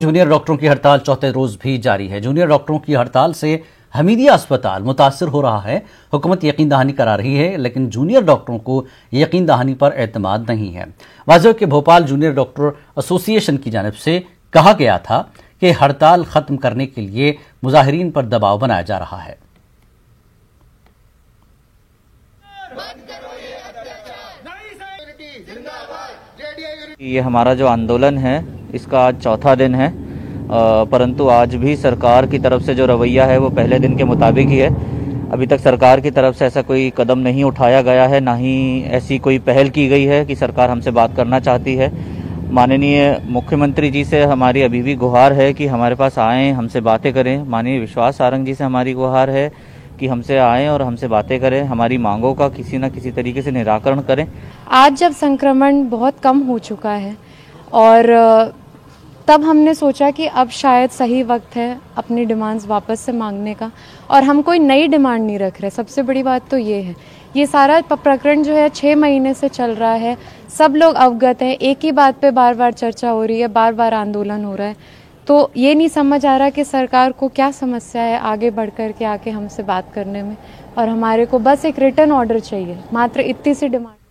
Junior डॉक्टरों की हड़ताल चौथे रोज भी जारी है। जूनियर डॉक्टरों की हड़ताल से हमीदिया अस्पताल मुतासिर हो रहा है। हुकूमत यकीन दहानी करा रही है, लेकिन जूनियर डॉक्टरों को यकीन दहानी पर एतमाद नहीं है। वाज़ेह के भोपाल जूनियर डॉक्टर एसोसिएशन की जानिब से कहा गया था कि हड़ताल खत्म करने के लिए मुजाहिरीन पर दबाव बनाया जा रहा है। ये हमारा जो आंदोलन है इसका आज चौथा दिन है, परंतु आज भी सरकार की तरफ से जो रवैया है वो पहले दिन के मुताबिक ही है। अभी तक सरकार की तरफ से ऐसा कोई कदम नहीं उठाया गया है, ना ही ऐसी कोई पहल की गई है कि सरकार हमसे बात करना चाहती है। माननीय मुख्यमंत्री जी से हमारी अभी भी गुहार है कि हमारे पास आएँ, हमसे बातें करें। माननीय विश्वास सारंग जी से हमारी गुहार है कि हमसे आएँ और हमसे बातें करें, हमारी मांगों का किसी न किसी तरीके से निराकरण करें। आज जब संक्रमण बहुत कम हो चुका है और तब हमने सोचा कि अब शायद सही वक्त है अपनी डिमांड्स वापस से मांगने का, और हम कोई नई डिमांड नहीं रख रहे। सबसे बड़ी बात तो ये है, ये सारा प्रकरण जो है 6 महीने से चल रहा है, सब लोग अवगत हैं, एक ही बात पे बार बार चर्चा हो रही है, बार बार आंदोलन हो रहा है। तो ये नहीं समझ आ रहा कि सरकार को क्या समस्या है आगे बढ़ कर के आके हमसे बात करने में, और हमारे को बस एक रिटर्न ऑर्डर चाहिए, मात्र इतनी सी डिमांड।